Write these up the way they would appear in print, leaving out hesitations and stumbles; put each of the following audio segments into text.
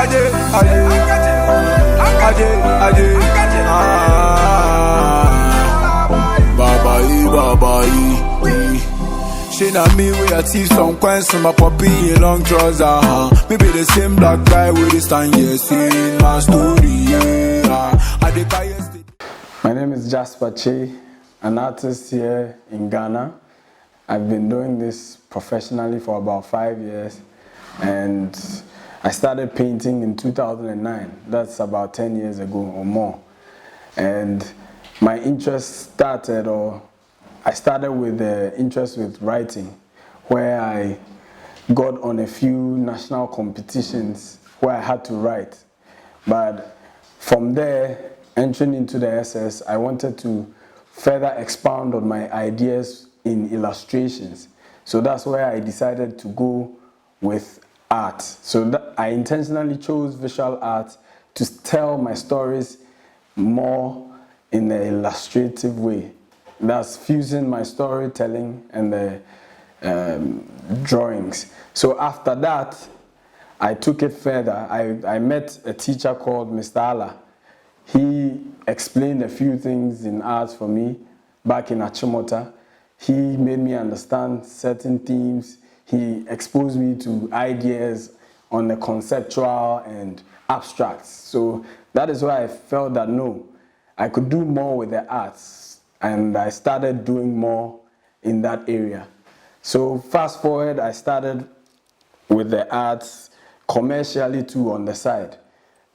She na me with a teeth some coins from my puppy in long trousers. Maybe the same black guy with this time, yes, in my story, yeah. My name is Jasper Che, an artist here in Ghana. I've been doing this professionally for about 5 years, and I started painting in 2009. That's about 10 years ago or more. And my interest started, I started with the interest with writing, where I got on a few national competitions where I had to write. But from there, entering into the SS, I wanted to further expound on my ideas in illustrations. So that's where I decided to go with art. So I intentionally chose visual art to tell my stories more in an illustrative way. That's fusing my storytelling and the drawings. So after that, I took it further. I met a teacher called Mr. Allah. He explained a few things in art for me back in Achimota. He made me understand certain themes. He exposed me to ideas on the conceptual and abstracts. So that is why I felt that no, I could do more with the arts. And I started doing more in that area. So fast forward, I started with the arts commercially too on the side.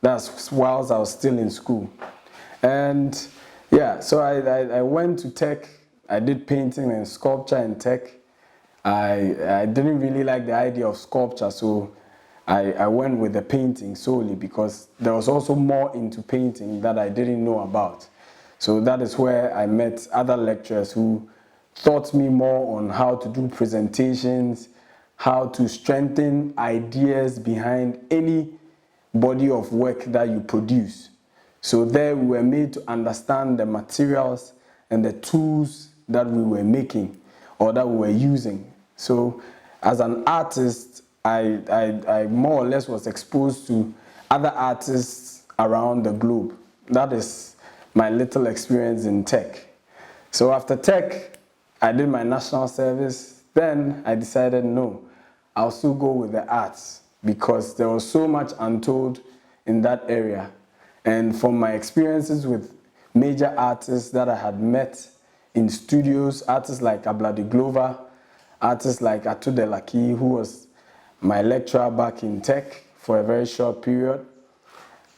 That's whilst I was still in school. And yeah, so I went to tech. I did painting and sculpture in tech. I didn't really like the idea of sculpture, so I went with the painting solely because there was also more into painting that I didn't know about. So that is where I met other lecturers who taught me more on how to do presentations, how to strengthen ideas behind any body of work that you produce. So there we were made to understand the materials and the tools that we were making or that we were using. So as an artist, I more or less was exposed to other artists around the globe. That is my little experience in tech. So after tech, I did my national service. Then I decided, no, I'll still go with the arts because there was so much untold in that area. And from my experiences with major artists that I had met in studios, artists like Abladi Glover, artists like Atu Delaki, who was my lecturer back in tech for a very short period,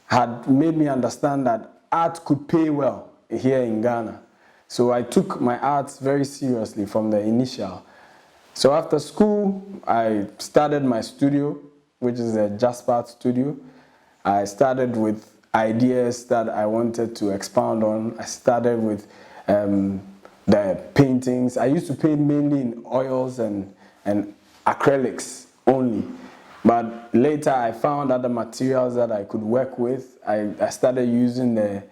had made me understand that art could pay well here in Ghana. So I took my arts very seriously from the initial. So after school, I started my studio, which is a Jasper Studio. I started with ideas that I wanted to expound on. I started with the paintings. I used to paint mainly in oils and acrylics only. But later I found other materials that I could work with. I started using the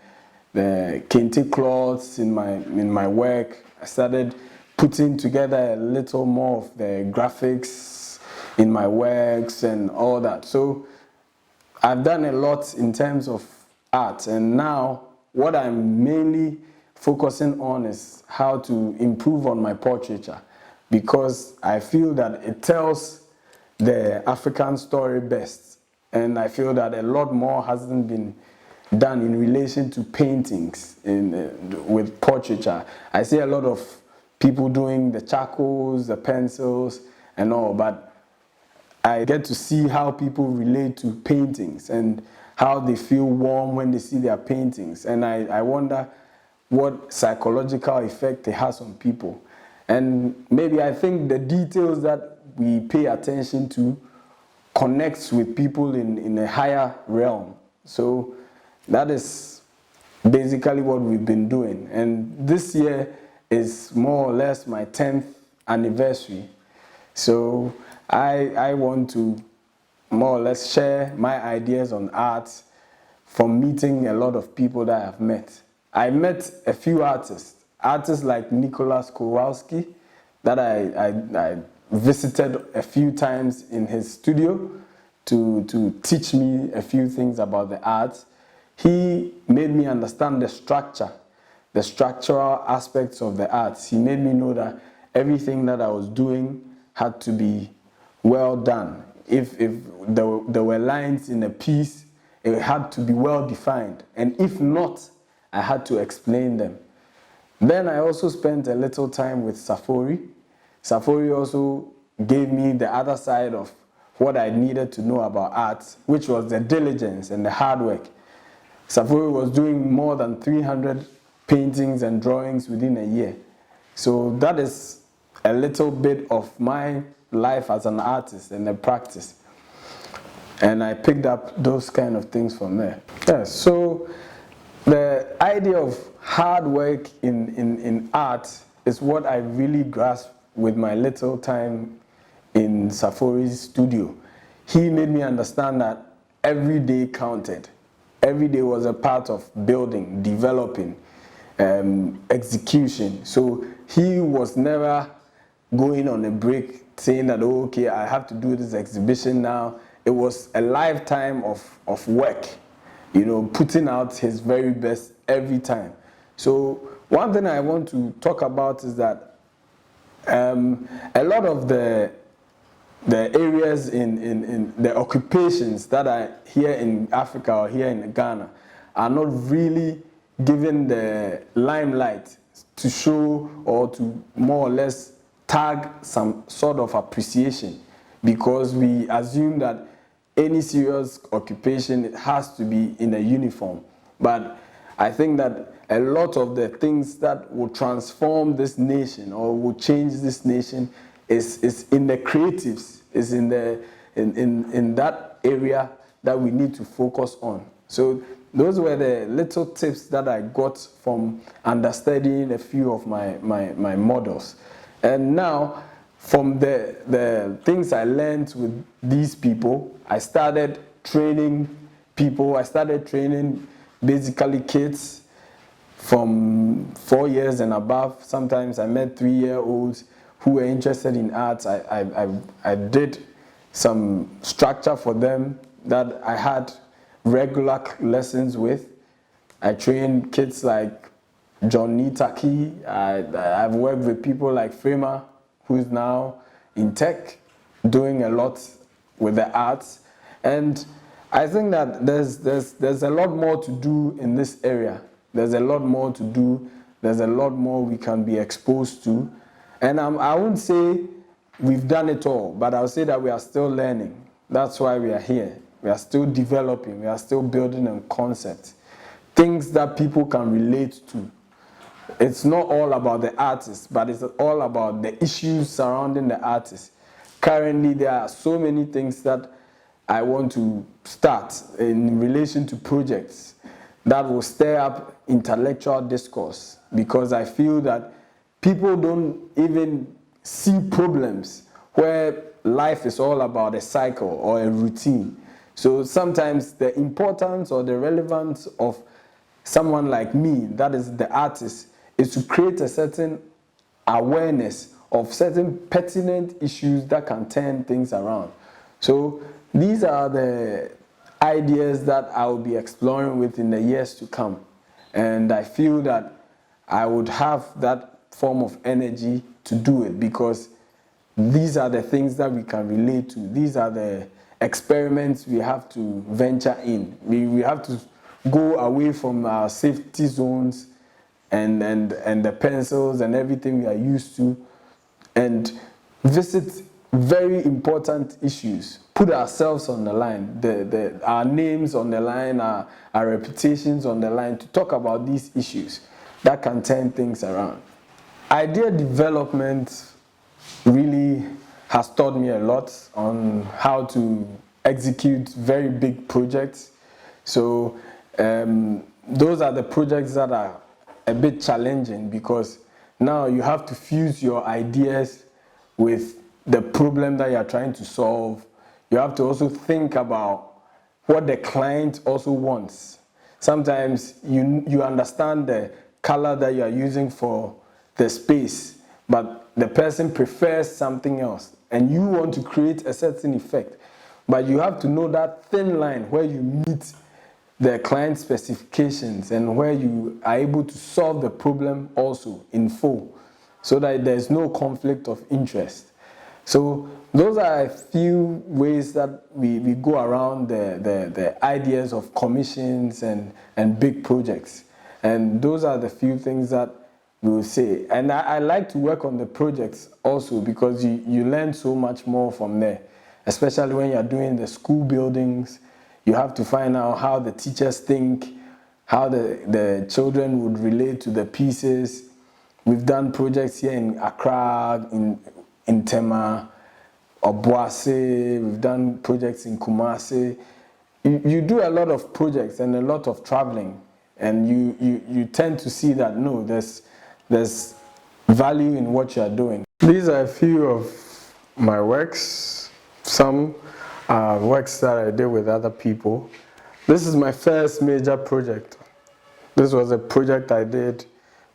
kente cloths in my work. I started putting together a little more of the graphics in my works and all that. So I've done a lot in terms of art, and now what I'm mainly focusing on is how to improve on my portraiture, because I feel that it tells the African story best, and I feel that a lot more hasn't been done in relation to paintings with portraiture. I see a lot of people doing the charcoals, the pencils and all, but I get to see how people relate to paintings and how they feel warm when they see their paintings, and I wonder what psychological effect it has on people. And maybe I think the details that we pay attention to connects with people in a higher realm. So that is basically what we've been doing. And this year is more or less my 10th anniversary. So I want to more or less share my ideas on art from meeting a lot of people that I've met. I met a few artists like Nicholas Kowalski that I visited a few times in his studio to teach me a few things about the art. He made me understand the structure, the structural aspects of the arts. He made me know that everything that I was doing had to be well done. If there were lines in a piece, it had to be well defined. And if not, I had to explain them. Then I also spent a little time with Safori. Safori also gave me the other side of what I needed to know about art, which was the diligence and the hard work. Safori was doing more than 300 paintings and drawings within a year. So that is a little bit of my life as an artist and the practice. And I picked up those kind of things from there. Yeah, so the idea of hard work in art is what I really grasped with my little time in Safori's studio. He made me understand that every day counted. Every day was a part of building, developing, execution. So he was never going on a break saying that, oh, okay, I have to do this exhibition now. It was a lifetime of work, you know, putting out his very best every time. So one thing I want to talk about is that a lot of the areas in the occupations that are here in Africa or here in Ghana are not really given the limelight to show or to more or less tag some sort of appreciation, because we assume that any serious occupation has to be in a uniform. But I think that a lot of the things that will transform this nation or will change this nation is in the creatives, is in that area that we need to focus on. So those were the little tips that I got from understudying a few of my models. And now, from the things I learned with these people, I started training people. I started training basically kids from 4 years and above. Sometimes I met 3-year-olds who were interested in arts. I did some structure for them that I had regular lessons with. I trained kids like John Nitaki. I've worked with people like Frema, who's now in tech, doing a lot with the arts. And I think that there's a lot more to do in this area. There's a lot more to do. There's a lot more we can be exposed to. And I wouldn't say we've done it all, but I'll say that we are still learning. That's why we are here. We are still developing. We are still building on concepts, things that people can relate to. It's not all about the artist, but it's all about the issues surrounding the artist. Currently, there are so many things that I want to start in relation to projects that will stir up intellectual discourse, because I feel that people don't even see problems where life is all about a cycle or a routine. So sometimes the importance or the relevance of someone like me, that is the artist, is to create a certain awareness of certain pertinent issues that can turn things around. So these are the ideas that I will be exploring with in the years to come. And I feel that I would have that form of energy to do it, because these are the things that we can relate to. These are the experiments we have to venture in. We have to go away from our safety zones and the pencils and everything we are used to, and visit very important issues. Put ourselves on the line, our names on the line, our reputations on the line, to talk about these issues that can turn things around. Idea development really has taught me a lot on how to execute very big projects. So those are the projects that are a bit challenging, because now you have to fuse your ideas with the problem that you are trying to solve. You have to also think about what the client also wants. Sometimes you understand the color that you are using for the space, but the person prefers something else, and you want to create a certain effect. but you have to know that thin line where you meet the client specifications and where you are able to solve the problem also in full, so that there's no conflict of interest. So those are a few ways that we go around the ideas of commissions and big projects. And those are the few things that we will say. And I like to work on the projects also, because you learn so much more from there, especially when you're doing the school buildings. You have to find out how the teachers think, how the children would relate to the pieces. We've done projects here in Accra, in Tema, Obuasi. We've done projects in Kumasi. You do a lot of projects and a lot of traveling, and you tend to see that no, there's value in what you are doing. These are a few of my works. Some are works that I did with other people. This is my first major project. This was a project I did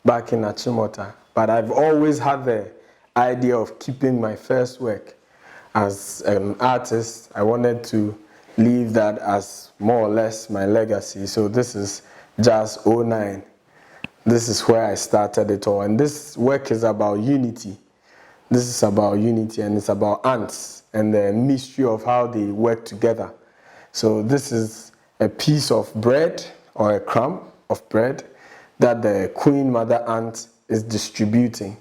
back in Achimota, but I've always had the idea of keeping my first work. As an artist, I wanted to leave that as more or less my legacy. So this is Jazz 09. This is where I started it all. And this work is about unity. This is about unity, and it's about ants and the mystery of how they work together. So this is a piece of bread, or a crumb of bread, that the queen mother ant is distributing.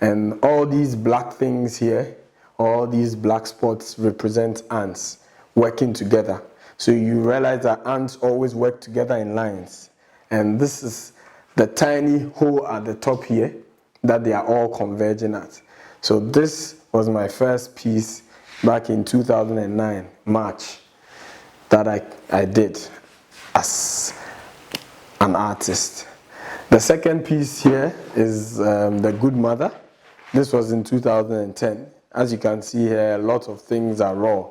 And all these black things here, all these black spots, represent ants working together. So you realize that ants always work together in lines. And this is the tiny hole at the top here that they are all converging at. So this was my first piece back in 2009, March, that I did as an artist. The second piece here is The Good Mother. This was in 2010. As you can see here, a lot of things are raw,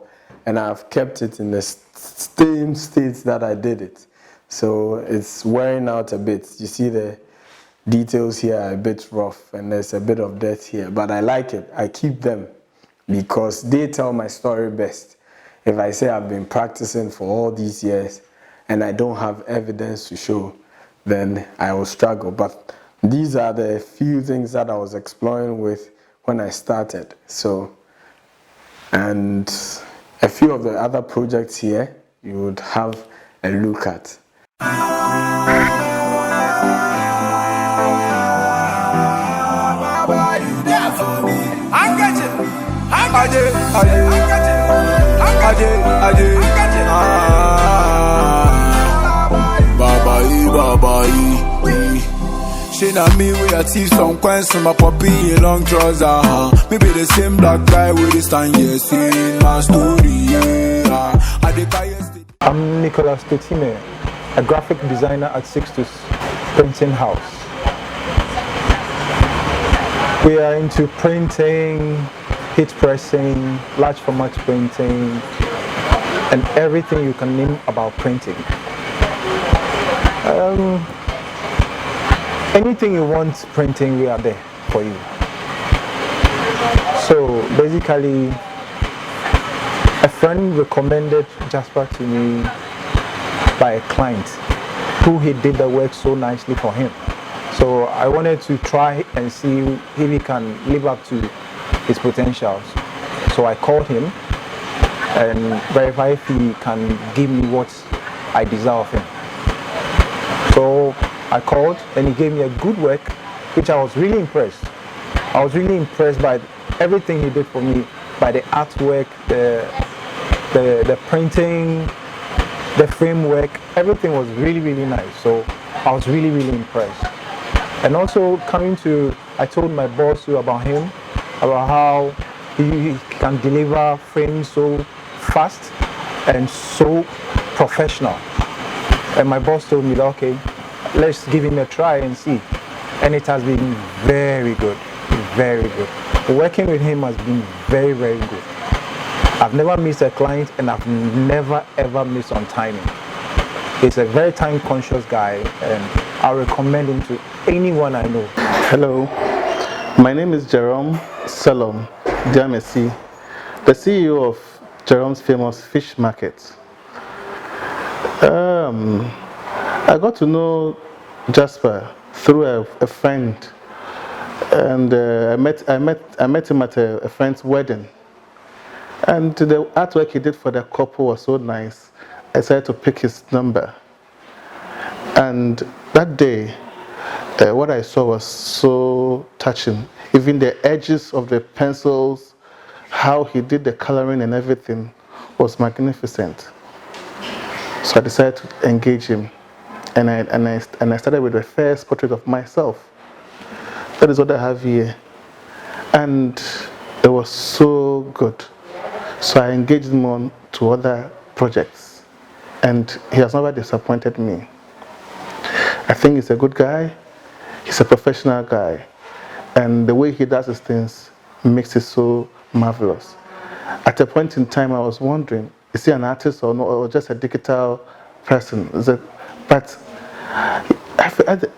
and I've kept it in the same state that I did it. So it's wearing out a bit. You see the details here are a bit rough, and there's a bit of dirt here, but I like it. I keep them because they tell my story best. If I say I've been practicing for all these years and I don't have evidence to show, then I will struggle. But these are the few things that I was exploring with when I started. So, and a few of the other projects here you would have a look at. She na me with a teeth some coins my puppy in long trouser. Me be the same black guy with this time, yes, in my story. I'm Nicholas Tetime, a graphic designer at Sixtus Printing House. We are into printing, heat pressing, large format printing, and everything you can name about printing. Anything you want printing, we are there for you. So basically, a friend recommended Jasper to me by a client who he did the work so nicely for him. So I wanted to try and see if he can live up to his potentials. So I called him and verify if he can give me what I desire of him. So I called and he gave me a good work, which I was really impressed. I was really impressed by everything he did for me, by the artwork, the printing, the framework. Everything was really, really nice. So I was really, really impressed. And also I told my boss too about him, about how he can deliver frames so fast and so professional. And my boss told me that, okay, let's give him a try and see. And it has been very good, very good. Working with him has been very, very good. I've never missed a client, and I've never ever missed on timing. He's a very time conscious guy, and I recommend him to anyone I know. Hello, my name is Jerome Salom Diamesi, the CEO of Jerome's famous fish market. I got to know Jasper through a friend, and I met him at a friend's wedding. And the artwork he did for the couple was so nice. I decided to pick his number. And that day, what I saw was so touching. Even the edges of the pencils, how he did the coloring and everything was magnificent. So I decided to engage him. And I started with the first portrait of myself. That is what I have here. And it was so good. So I engaged him on to other projects. And he has never disappointed me. I think he's a good guy. He's a professional guy. And the way he does his things makes it so marvelous. At a point in time, I was wondering, is he an artist or, no, or just a digital person? But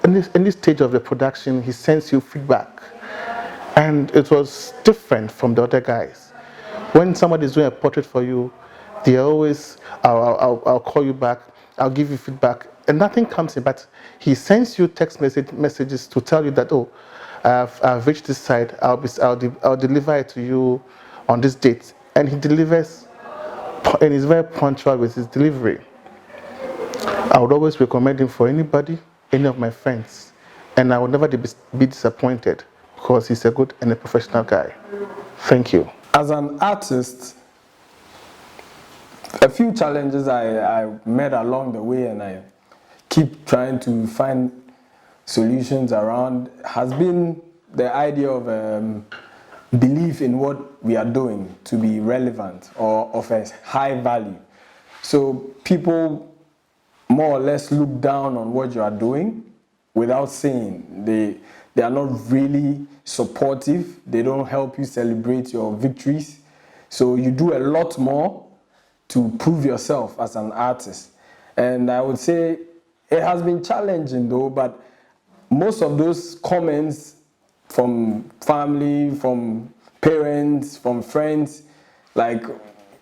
in this stage of the production, he sends you feedback. And it was different from the other guys. When somebody is doing a portrait for you, they always, I'll call you back, I'll give you feedback, and nothing comes in. But he sends you text messages to tell you that, oh, I've reached this side, I'll deliver it to you on this date. And he delivers, and he's very punctual with his delivery. I would always recommend him for anybody, any of my friends, and I would never be disappointed because he's a good and a professional guy. Thank you. As an artist, a few challenges I met along the way, and I keep trying to find solutions around, has been the idea of belief in what we are doing to be relevant or of a high value. So people more or less look down on what you are doing without saying. They are not really supportive. They don't help you celebrate your victories. So you do a lot more to prove yourself as an artist. And I would say it has been challenging though, but most of those comments from family, from parents, from friends, like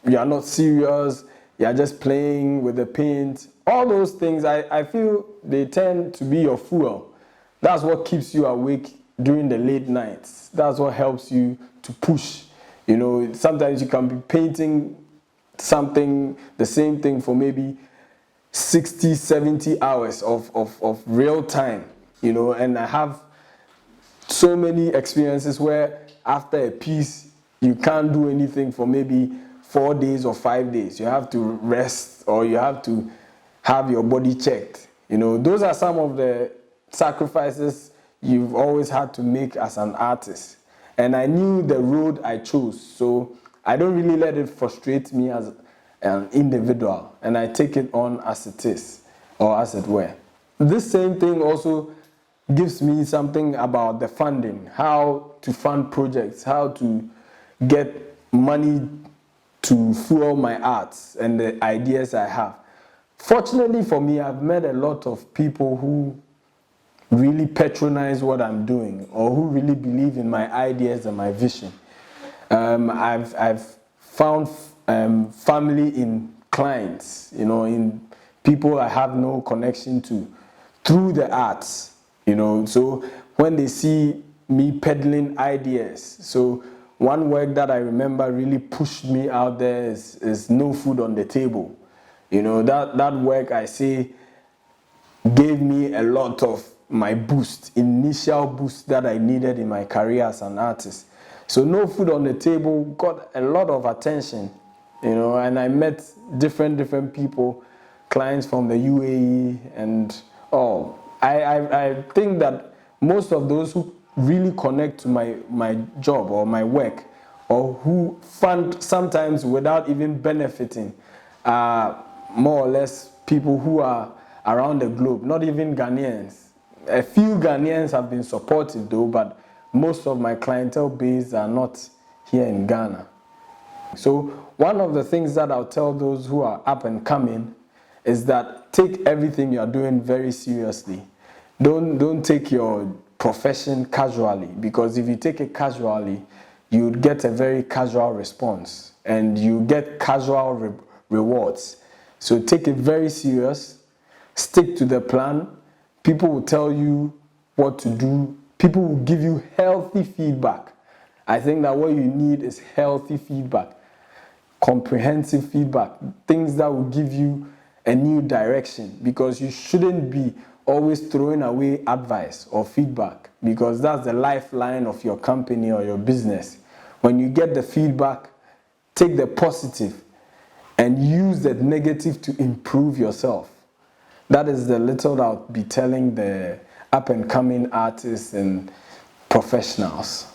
you are not serious, you are just playing with the paint, all those things, I feel they tend to be your fuel. That's what keeps you awake during the late nights. That's what helps you to push. You know, sometimes you can be painting something, the same thing for maybe 60, 70 hours of real time, you know, and I have so many experiences where after a piece, you can't do anything for maybe 4 days or 5 days. You have to rest or you have to have your body checked. You know, those are some of the sacrifices you've always had to make as an artist. And I knew the road I chose, so I don't really let it frustrate me as an individual, and I take it on as it is, or as it were. This same thing also gives me something about the funding, how to fund projects, how to get money to fuel my arts and the ideas I have. Fortunately for me, I've met a lot of people who really patronize what I'm doing or who really believe in my ideas and my vision. I've found family in clients, you know, in people I have no connection to through the arts, you know. So when they see me peddling ideas, so one work that I remember really pushed me out there is No Food on the Table. You know, that work I say gave me a lot of my initial boost that I needed in my career as an artist. So No Food on the Table got a lot of attention, you know, and I met different people, clients from the UAE, and I think that most of those who really connect to my job or my work, or who fund sometimes without even benefiting, are more or less people who are around the globe, not even Ghanaians. A few Ghanaians have been supportive though, but most of my clientele base are not here in Ghana. So one of the things that I'll tell those who are up and coming is that take everything you're doing very seriously. Don't take your profession casually, because if you take it casually, you would get a very casual response and you get casual rewards. So take it very serious, stick to the plan. People will tell you what to do. People will give you healthy feedback. I think that what you need is healthy feedback, comprehensive feedback, things that will give you a new direction, because you shouldn't be always throwing away advice or feedback, because that's the lifeline of your company or your business. When you get the feedback, take the positive and use the negative to improve yourself. That is the little that I'll be telling the up-and-coming artists and professionals.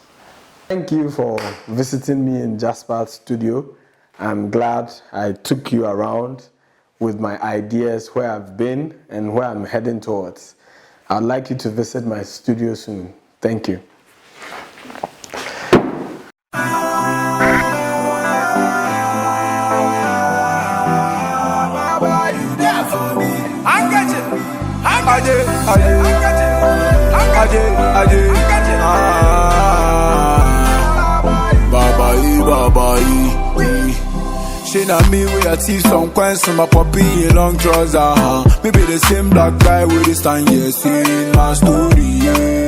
Thank you for visiting me in Jasper's studio. I'm glad I took you around with my ideas, where I've been and where I'm heading towards. I'd like you to visit my studio soon. Thank you. She na me with a teeth, some coins from my puppy in long trousers. Me be the same black guy with this time, yeah, see my story, yeah.